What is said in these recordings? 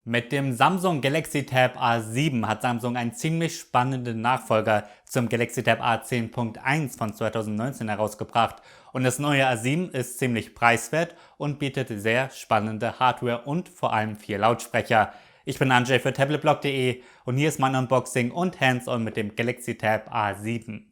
Mit dem Samsung Galaxy Tab A7 hat Samsung einen ziemlich spannenden Nachfolger zum Galaxy Tab A10.1 von 2019 herausgebracht. Und das neue A7 ist ziemlich preiswert und bietet sehr spannende Hardware und vor allem 4 Lautsprecher. Ich bin Andrzej für tabletblog.de und hier ist mein Unboxing und Hands-on mit dem Galaxy Tab A7.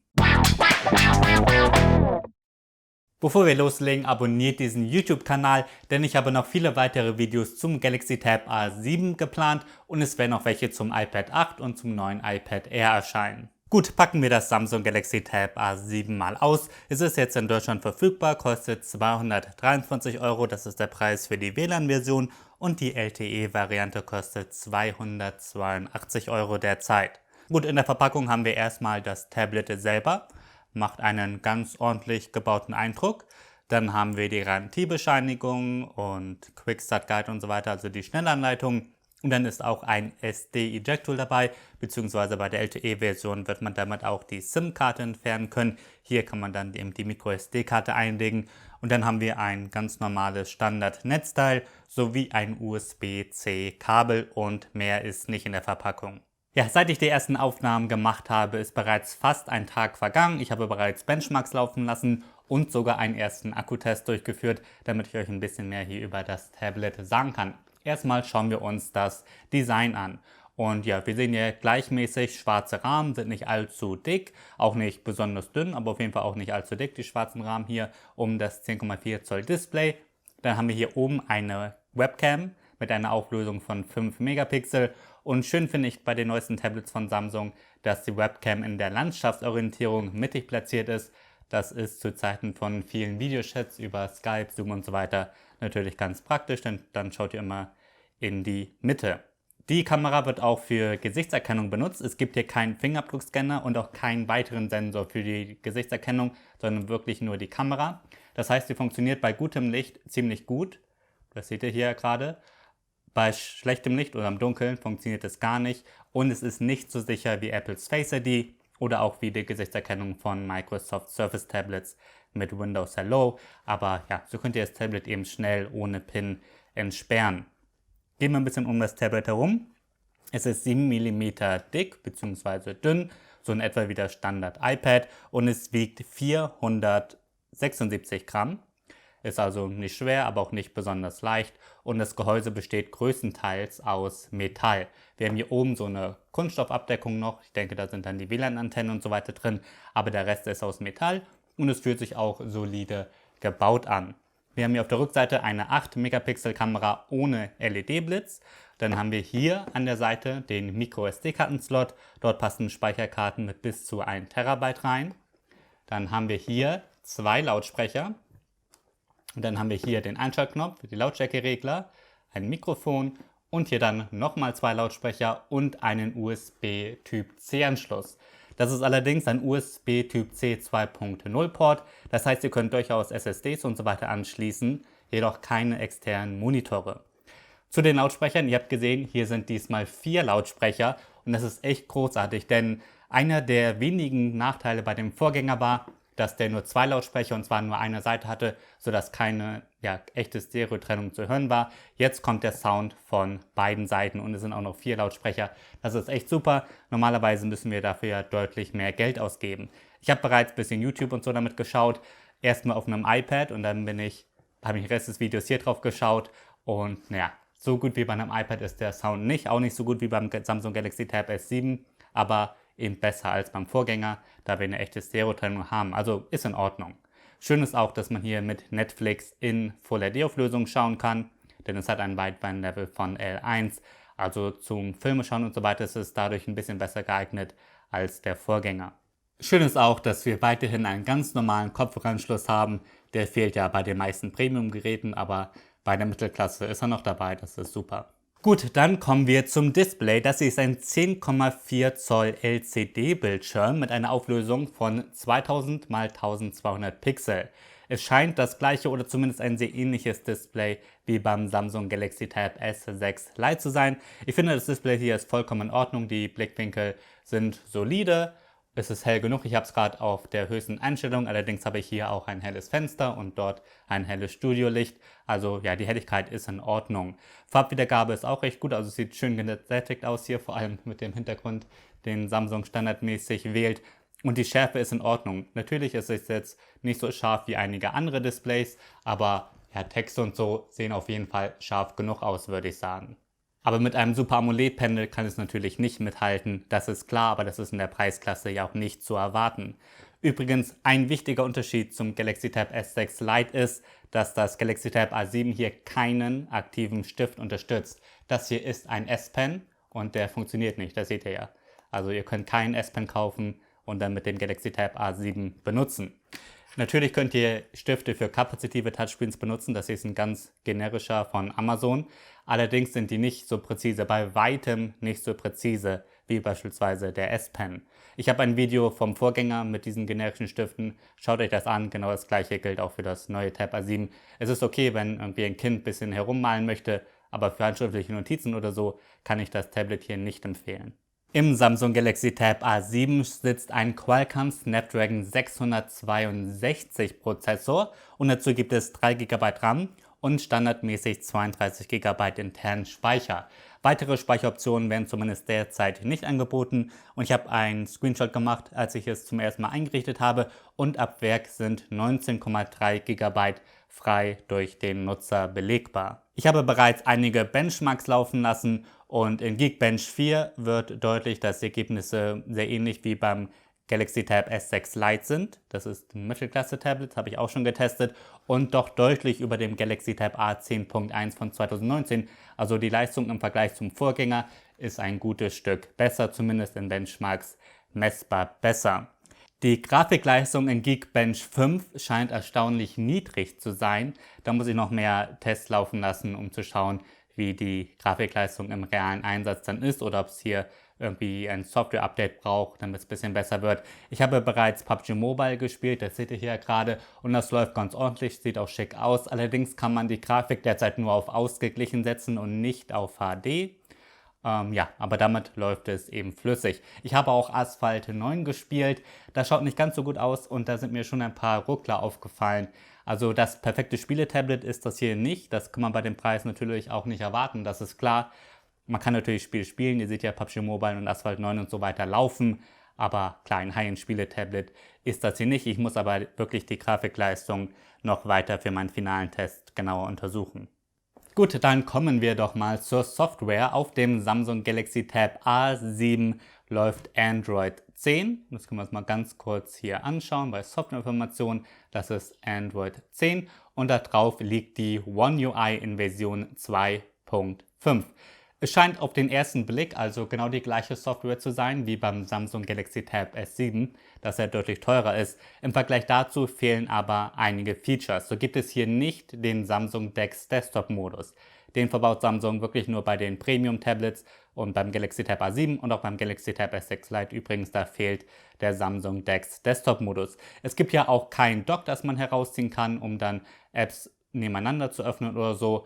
Bevor wir loslegen, abonniert diesen YouTube-Kanal, denn ich habe noch viele weitere Videos zum Galaxy Tab A7 geplant und es werden auch welche zum iPad 8 und zum neuen iPad Air erscheinen. Gut, packen wir das Samsung Galaxy Tab A7 mal aus. Es ist jetzt in Deutschland verfügbar, kostet 223 Euro, das ist der Preis für die WLAN-Version und die LTE-Variante kostet 282 Euro derzeit. Gut, in der Verpackung haben wir erstmal das Tablet selber. Macht einen ganz ordentlich gebauten Eindruck. Dann haben wir die Garantiebescheinigung und Quick-Start Guide und so weiter, also die Schnellanleitung. Und dann ist auch ein SD-Eject-Tool dabei, beziehungsweise bei der LTE-Version wird man damit auch die SIM-Karte entfernen können. Hier kann man dann eben die Micro-SD-Karte einlegen. Und dann haben wir ein ganz normales Standard-Netzteil sowie ein USB-C-Kabel und mehr ist nicht in der Verpackung. Ja, seit ich die ersten Aufnahmen gemacht habe, ist bereits fast ein Tag vergangen. Ich habe bereits Benchmarks laufen lassen und sogar einen ersten Akkutest durchgeführt, damit ich euch ein bisschen mehr hier über das Tablet sagen kann. Erstmal schauen wir uns das Design an. Und ja, wir sehen hier gleichmäßig schwarze Rahmen, sind nicht allzu dick, auch nicht besonders dünn, aber auf jeden Fall auch nicht allzu dick, die schwarzen Rahmen hier um das 10,4 Zoll Display. Dann haben wir hier oben eine Webcam mit einer Auflösung von 5 Megapixel. Und schön finde ich bei den neuesten Tablets von Samsung, dass die Webcam in der Landschaftsorientierung mittig platziert ist. Das ist zu Zeiten von vielen Videochats über Skype, Zoom und so weiter natürlich ganz praktisch, denn dann schaut ihr immer in die Mitte. Die Kamera wird auch für Gesichtserkennung benutzt. Es gibt hier keinen Fingerabdruckscanner und auch keinen weiteren Sensor für die Gesichtserkennung, sondern wirklich nur die Kamera. Das heißt, sie funktioniert bei gutem Licht ziemlich gut. Das seht ihr hier gerade. Bei schlechtem Licht oder im Dunkeln funktioniert es gar nicht und es ist nicht so sicher wie Apples Face ID oder auch wie die Gesichtserkennung von Microsoft Surface Tablets mit Windows Hello. Aber ja, so könnt ihr das Tablet eben schnell ohne PIN entsperren. Gehen wir ein bisschen um das Tablet herum. Es ist 7 mm dick bzw. dünn, so in etwa wie das Standard iPad und es wiegt 476 Gramm. Ist also nicht schwer, aber auch nicht besonders leicht und das Gehäuse besteht größtenteils aus Metall. Wir haben hier oben so eine Kunststoffabdeckung noch, ich denke, da sind dann die WLAN-Antennen und so weiter drin, aber der Rest ist aus Metall und es fühlt sich auch solide gebaut an. Wir haben hier auf der Rückseite eine 8 Megapixel Kamera ohne LED-Blitz. Dann haben wir hier an der Seite den Micro-SD-Karten-Slot, dort passen Speicherkarten mit bis zu 1 Terabyte rein. Dann haben wir hier 2 Lautsprecher. Und dann haben wir hier den Einschaltknopf, die Lautstärkeregler, ein Mikrofon und hier dann nochmal 2 Lautsprecher und einen USB-Typ-C-Anschluss. Das ist allerdings ein USB-Typ-C 2.0 Port, das heißt, ihr könnt durchaus SSDs und so weiter anschließen, jedoch keine externen Monitore. Zu den Lautsprechern, ihr habt gesehen, hier sind diesmal 4 Lautsprecher und das ist echt großartig, denn einer der wenigen Nachteile bei dem Vorgänger war, dass der nur 2 Lautsprecher und zwar nur eine Seite hatte, sodass keine echte Stereo-Trennung zu hören war. Jetzt kommt der Sound von beiden Seiten und es sind auch noch 4 Lautsprecher. Das ist echt super. Normalerweise müssen wir dafür ja deutlich mehr Geld ausgeben. Ich habe bereits ein bisschen YouTube und so damit geschaut. Erstmal auf einem iPad und dann habe ich den Rest des Videos hier drauf geschaut und naja, so gut wie bei einem iPad ist der Sound nicht. Auch nicht so gut wie beim Samsung Galaxy Tab S7, aber eben besser als beim Vorgänger, da wir eine echte Stereo-Trennung haben. Also ist in Ordnung. Schön ist auch, dass man hier mit Netflix in Full-HD-Auflösung schauen kann, denn es hat ein Wideband-Level von L1. Also zum Filmeschauen und so weiter ist es dadurch ein bisschen besser geeignet als der Vorgänger. Schön ist auch, dass wir weiterhin einen ganz normalen Kopfhöreranschluss haben. Der fehlt ja bei den meisten Premium-Geräten, aber bei der Mittelklasse ist er noch dabei. Das ist super. Gut, dann kommen wir zum Display. Das ist ein 10,4 Zoll LCD-Bildschirm mit einer Auflösung von 2000 x 1200 Pixel. Es scheint das gleiche oder zumindest ein sehr ähnliches Display wie beim Samsung Galaxy Tab S6 Lite zu sein. Ich finde, das Display hier ist vollkommen in Ordnung. Die Blickwinkel sind solide Es ist hell genug, ich habe es gerade auf der höchsten Einstellung, allerdings habe ich hier auch ein helles Fenster und dort ein helles Studiolicht. Also ja, die Helligkeit ist in Ordnung. Farbwiedergabe ist auch recht gut, also es sieht schön gesättigt aus hier, vor allem mit dem Hintergrund, den Samsung standardmäßig wählt. Und die Schärfe ist in Ordnung. Natürlich ist es jetzt nicht so scharf wie einige andere Displays, aber ja, Texte und so sehen auf jeden Fall scharf genug aus, würde ich sagen. Aber mit einem Super AMOLED-Panel kann es natürlich nicht mithalten, das ist klar, aber das ist in der Preisklasse ja auch nicht zu erwarten. Übrigens, ein wichtiger Unterschied zum Galaxy Tab S6 Lite ist, dass das Galaxy Tab A7 hier keinen aktiven Stift unterstützt. Das hier ist ein S-Pen und der funktioniert nicht, das seht ihr ja. Also ihr könnt keinen S-Pen kaufen und dann mit dem Galaxy Tab A7 benutzen. Natürlich könnt ihr Stifte für kapazitive Touchscreens benutzen, das hier ist ein ganz generischer von Amazon. Allerdings sind die nicht so präzise, bei weitem nicht so präzise wie beispielsweise der S-Pen. Ich habe ein Video vom Vorgänger mit diesen generischen Stiften, schaut euch das an, genau das gleiche gilt auch für das neue Tab A7. Es ist okay, wenn irgendwie ein Kind ein bisschen herummalen möchte, aber für handschriftliche Notizen oder so kann ich das Tablet hier nicht empfehlen. Im Samsung Galaxy Tab A7 sitzt ein Qualcomm Snapdragon 662 Prozessor und dazu gibt es 3 GB RAM und standardmäßig 32 GB internen Speicher. Weitere Speicheroptionen werden zumindest derzeit nicht angeboten und ich habe einen Screenshot gemacht, als ich es zum ersten Mal eingerichtet habe und ab Werk sind 19,3 GB frei durch den Nutzer belegbar. Ich habe bereits einige Benchmarks laufen lassen und in Geekbench 4 wird deutlich, dass die Ergebnisse sehr ähnlich wie beim Galaxy Tab S6 Lite sind. Das ist ein Mittelklasse-Tablet, habe ich auch schon getestet und doch deutlich über dem Galaxy Tab A10.1 von 2019. Also die Leistung im Vergleich zum Vorgänger ist ein gutes Stück besser, zumindest in Benchmarks messbar besser. Die Grafikleistung in Geekbench 5 scheint erstaunlich niedrig zu sein. Da muss ich noch mehr Tests laufen lassen, um zu schauen, wie die Grafikleistung im realen Einsatz dann ist oder ob es hier irgendwie ein Software-Update braucht, damit es ein bisschen besser wird. Ich habe bereits PUBG Mobile gespielt, das seht ihr hier gerade und das läuft ganz ordentlich, sieht auch schick aus. Allerdings kann man die Grafik derzeit nur auf ausgeglichen setzen und nicht auf HD. Ja, aber damit läuft es eben flüssig. Ich habe auch Asphalt 9 gespielt, das schaut nicht ganz so gut aus und da sind mir schon ein paar Ruckler aufgefallen. Also das perfekte Spieletablet ist das hier nicht, das kann man bei dem Preis natürlich auch nicht erwarten, das ist klar. Man kann natürlich Spiele spielen, ihr seht ja PUBG Mobile und Asphalt 9 und so weiter laufen, aber klar, ein High-End-Spieletablet ist das hier nicht. Ich muss aber wirklich die Grafikleistung noch weiter für meinen finalen Test genauer untersuchen. Gut, dann kommen wir doch mal zur Software. Auf dem Samsung Galaxy Tab A7 läuft Android 10. Das können wir uns mal ganz kurz hier anschauen bei Softwareinformationen. Das ist Android 10 und da drauf liegt die One UI in Version 2.5. Es scheint auf den ersten Blick also genau die gleiche Software zu sein wie beim Samsung Galaxy Tab S7, dass er deutlich teurer ist. Im Vergleich dazu fehlen aber einige Features. So gibt es hier nicht den Samsung DeX Desktop Modus. Den verbaut Samsung wirklich nur bei den Premium Tablets und beim Galaxy Tab A7 und auch beim Galaxy Tab S6 Lite übrigens, da fehlt der Samsung DeX Desktop Modus. Es gibt ja auch kein Dock, das man herausziehen kann, um dann Apps nebeneinander zu öffnen oder so.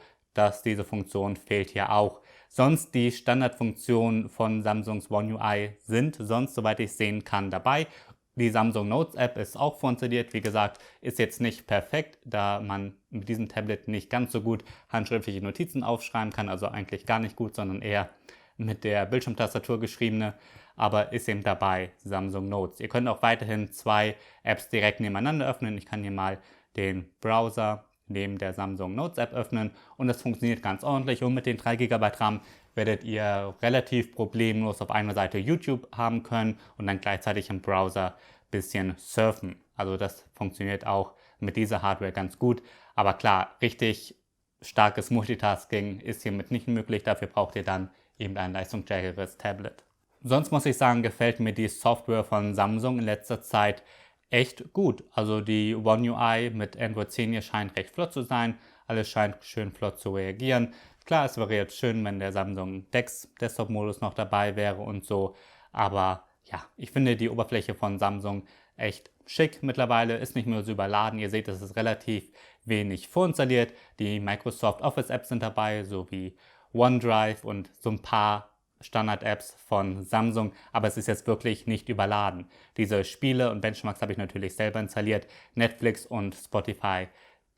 Diese Funktion fehlt hier auch. Sonst die Standardfunktionen von Samsungs One UI sind sonst, soweit ich sehen kann, dabei. Die Samsung Notes App ist auch vorinstalliert. Wie gesagt, ist jetzt nicht perfekt, da man mit diesem Tablet nicht ganz so gut handschriftliche Notizen aufschreiben kann. Also eigentlich gar nicht gut, sondern eher mit der Bildschirmtastatur geschriebene. Aber ist eben dabei, Samsung Notes. Ihr könnt auch weiterhin 2 Apps direkt nebeneinander öffnen. Ich kann hier mal den Browser neben der Samsung Notes App öffnen und das funktioniert ganz ordentlich und mit den 3 GB RAM werdet ihr relativ problemlos auf einer Seite YouTube haben können und dann gleichzeitig im Browser ein bisschen surfen. Also das funktioniert auch mit dieser Hardware ganz gut, aber klar, richtig starkes Multitasking ist hiermit nicht möglich, dafür braucht ihr dann eben ein leistungsstärkeres Tablet. Sonst muss ich sagen, gefällt mir die Software von Samsung in letzter Zeit echt gut. Also die One UI mit Android 10 hier scheint recht flott zu sein. Alles scheint schön flott zu reagieren. Klar, es wäre jetzt schön, wenn der Samsung DeX Desktop Modus noch dabei wäre und so. Aber ja, ich finde die Oberfläche von Samsung echt schick mittlerweile. Ist nicht mehr so überladen. Ihr seht, es ist relativ wenig vorinstalliert. Die Microsoft Office Apps sind dabei, sowie OneDrive und so ein paar Standard-Apps von Samsung, aber es ist jetzt wirklich nicht überladen. Diese Spiele und Benchmarks habe ich natürlich selber installiert. Netflix und Spotify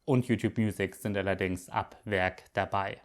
und YouTube Music sind allerdings ab Werk dabei.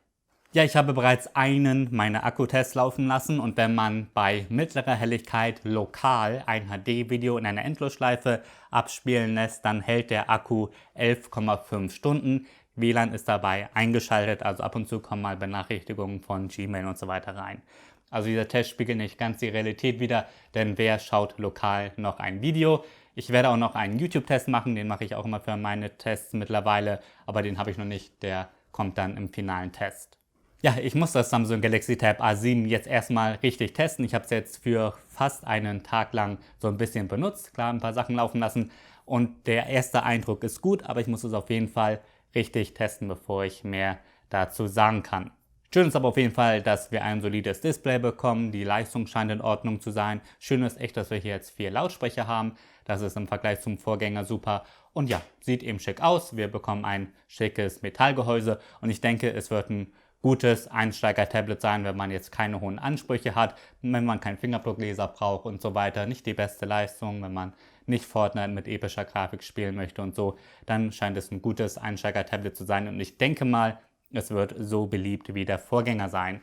Ja, ich habe bereits einen meiner Akkutests laufen lassen und wenn man bei mittlerer Helligkeit lokal ein HD-Video in einer Endlosschleife abspielen lässt, dann hält der Akku 11,5 Stunden. WLAN ist dabei eingeschaltet, also ab und zu kommen mal Benachrichtigungen von Gmail und so weiter rein. Also dieser Test spiegelt nicht ganz die Realität wider, denn wer schaut lokal noch ein Video? Ich werde auch noch einen YouTube-Test machen, den mache ich auch immer für meine Tests mittlerweile, aber den habe ich noch nicht, der kommt dann im finalen Test. Ja, ich muss das Samsung Galaxy Tab A7 jetzt erstmal richtig testen. Ich habe es jetzt für fast einen Tag lang so ein bisschen benutzt, klar ein paar Sachen laufen lassen und der erste Eindruck ist gut, aber ich muss es auf jeden Fall richtig testen, bevor ich mehr dazu sagen kann. Schön ist aber auf jeden Fall, dass wir ein solides Display bekommen, die Leistung scheint in Ordnung zu sein. Schön ist echt, dass wir hier jetzt 4 Lautsprecher haben, das ist im Vergleich zum Vorgänger super und ja, sieht eben schick aus. Wir bekommen ein schickes Metallgehäuse und ich denke, es wird ein gutes Einsteiger-Tablet sein, wenn man jetzt keine hohen Ansprüche hat, wenn man keinen Fingerabdruckleser braucht und so weiter, nicht die beste Leistung, wenn man nicht Fortnite mit epischer Grafik spielen möchte und so, dann scheint es ein gutes Einsteiger-Tablet zu sein und ich denke mal, es wird so beliebt wie der Vorgänger sein.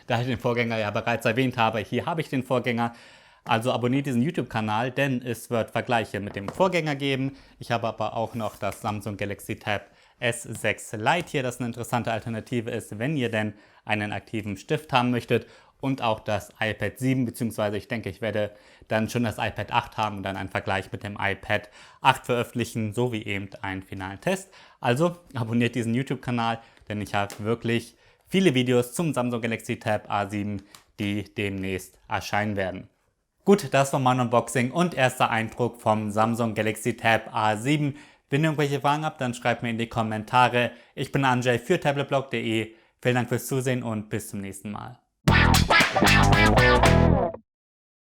Da ich den Vorgänger ja bereits erwähnt habe, hier habe ich den Vorgänger. Also abonniert diesen YouTube-Kanal, denn es wird Vergleiche mit dem Vorgänger geben. Ich habe aber auch noch das Samsung Galaxy Tab S6 Lite hier, das eine interessante Alternative ist, wenn ihr denn einen aktiven Stift haben möchtet. Und auch das iPad 7, beziehungsweise ich denke, ich werde dann schon das iPad 8 haben und dann einen Vergleich mit dem iPad 8 veröffentlichen, sowie eben einen finalen Test. Also abonniert diesen YouTube-Kanal, denn ich habe wirklich viele Videos zum Samsung Galaxy Tab A7, die demnächst erscheinen werden. Gut, das war mein Unboxing und erster Eindruck vom Samsung Galaxy Tab A7. Wenn ihr irgendwelche Fragen habt, dann schreibt mir in die Kommentare. Ich bin Andrzej für tabletblog.de. Vielen Dank fürs Zusehen und bis zum nächsten Mal.